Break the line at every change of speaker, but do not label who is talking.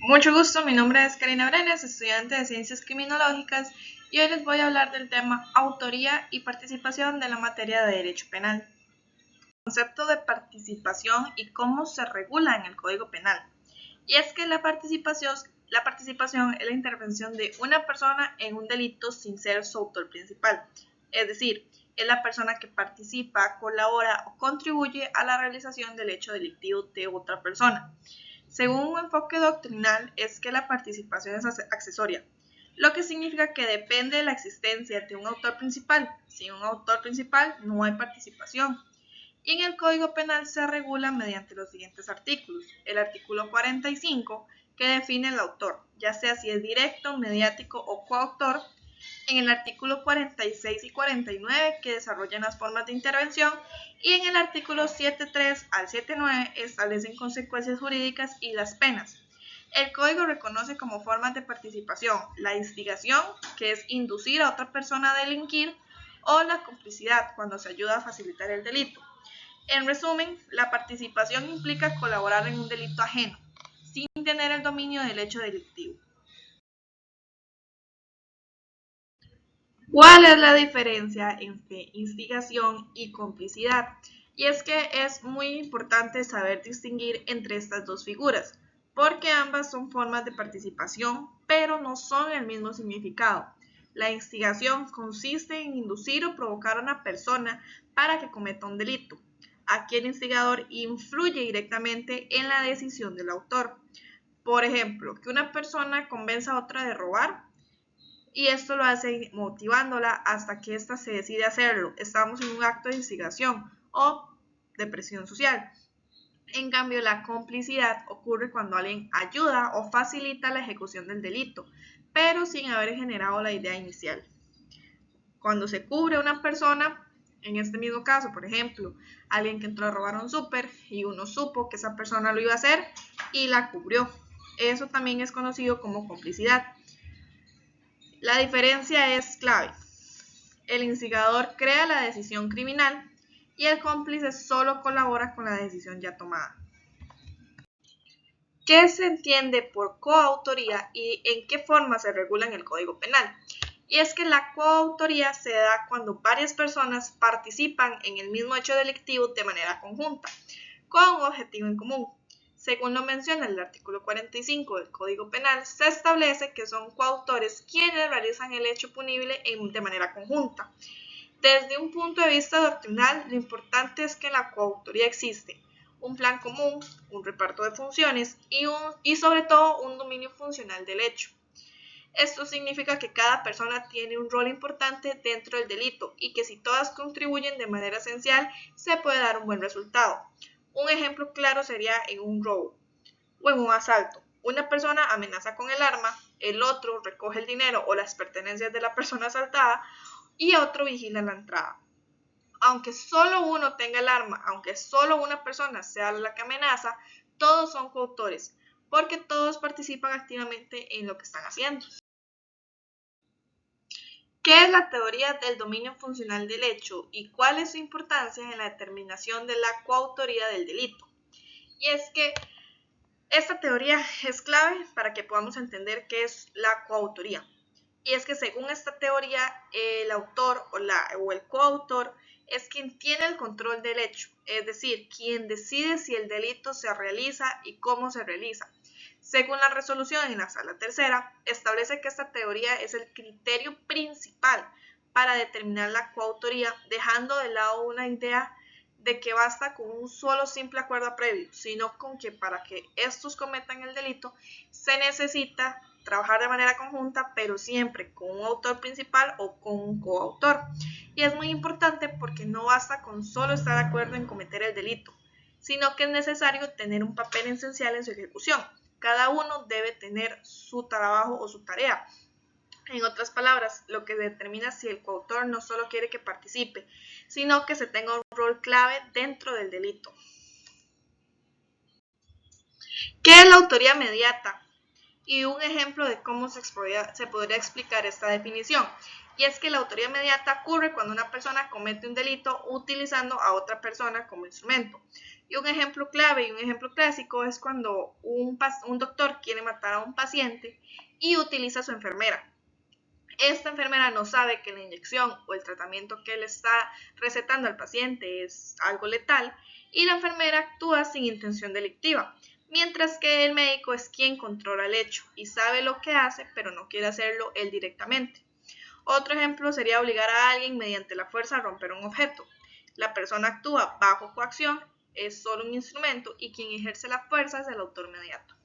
Mucho gusto, mi nombre es Karina Brenes, estudiante de Ciencias Criminológicas, y hoy les voy a hablar del tema autoría y participación de la materia de Derecho Penal. El concepto de participación y cómo se regula en el Código Penal. Y es que la participación es la intervención de una persona en un delito sin ser su autor principal. Es decir, es la persona que participa, colabora o contribuye a la realización del hecho delictivo de otra persona. Según un enfoque doctrinal, es que la participación es accesoria, lo que significa que depende de la existencia de un autor principal. Sin un autor principal no hay participación. Y en el Código Penal se regula mediante los siguientes artículos. El artículo 45, que define el autor, ya sea si es directo, mediático o coautor. En el artículo 46 y 49, que desarrollan las formas de intervención, y en el artículo 7.3 al 7.9 establecen consecuencias jurídicas y las penas. El código reconoce como formas de participación la instigación, que es inducir a otra persona a delinquir, o la complicidad, cuando se ayuda a facilitar el delito. En resumen, la participación implica colaborar en un delito ajeno, sin tener el dominio del hecho delictivo. ¿Cuál es la diferencia entre instigación y complicidad? Y es que es muy importante saber distinguir entre estas dos figuras, porque ambas son formas de participación, pero no son el mismo significado. La instigación consiste en inducir o provocar a una persona para que cometa un delito. Aquí el instigador influye directamente en la decisión del autor. Por ejemplo, que una persona convenza a otra de robar, y esto lo hace motivándola hasta que ésta se decide hacerlo. Estamos en un acto de instigación o de presión social. En cambio, la complicidad ocurre cuando alguien ayuda o facilita la ejecución del delito, pero sin haber generado la idea inicial. Cuando se cubre a una persona, en este mismo caso, por ejemplo, alguien que entró a robar un súper y uno supo que esa persona lo iba a hacer y la cubrió. Eso también es conocido como complicidad. La diferencia es clave. El instigador crea la decisión criminal y el cómplice solo colabora con la decisión ya tomada. ¿Qué se entiende por coautoría y en qué forma se regula en el Código Penal? Y es que la coautoría se da cuando varias personas participan en el mismo hecho delictivo de manera conjunta, con un objetivo en común. Según lo menciona el artículo 45 del Código Penal, se establece que son coautores quienes realizan el hecho punible de manera conjunta. Desde un punto de vista doctrinal, lo importante es que en la coautoría existe un plan común, un reparto de funciones y sobre todo un dominio funcional del hecho. Esto significa que cada persona tiene un rol importante dentro del delito y que si todas contribuyen de manera esencial, se puede dar un buen resultado. Un ejemplo claro sería en un robo o en un asalto. Una persona amenaza con el arma, el otro recoge el dinero o las pertenencias de la persona asaltada y otro vigila la entrada. Aunque solo uno tenga el arma, aunque solo una persona sea la que amenaza, todos son coautores, porque todos participan activamente en lo que están haciendo. ¿Qué es la teoría del dominio funcional del hecho y cuál es su importancia en la determinación de la coautoría del delito? Y es que esta teoría es clave para que podamos entender qué es la coautoría. Y es que según esta teoría, el autor o el coautor es quien tiene el control del hecho, es decir, quien decide si el delito se realiza y cómo se realiza. Según la resolución en la Sala Tercera, establece que esta teoría es el criterio principal para determinar la coautoría, dejando de lado una idea de que basta con un solo simple acuerdo previo, sino con que para que estos cometan el delito se necesita trabajar de manera conjunta, pero siempre con un autor principal o con un coautor. Y es muy importante porque no basta con solo estar de acuerdo en cometer el delito, sino que es necesario tener un papel esencial en su ejecución. Cada uno debe tener su trabajo o su tarea. En otras palabras, lo que determina si el coautor no solo quiere que participe, sino que se tenga un rol clave dentro del delito. ¿Qué es la autoría mediata? Y un ejemplo de cómo se podría explicar esta definición. Y es que la autoría mediata ocurre cuando una persona comete un delito utilizando a otra persona como instrumento. Y un ejemplo clave y un ejemplo clásico es cuando un doctor quiere matar a un paciente y utiliza a su enfermera. Esta enfermera no sabe que la inyección o el tratamiento que le está recetando al paciente es algo letal y la enfermera actúa sin intención delictiva, mientras que el médico es quien controla el hecho y sabe lo que hace, pero no quiere hacerlo él directamente. Otro ejemplo sería obligar a alguien mediante la fuerza a romper un objeto. La persona actúa bajo coacción, es solo un instrumento y quien ejerce la fuerza es el autor inmediato.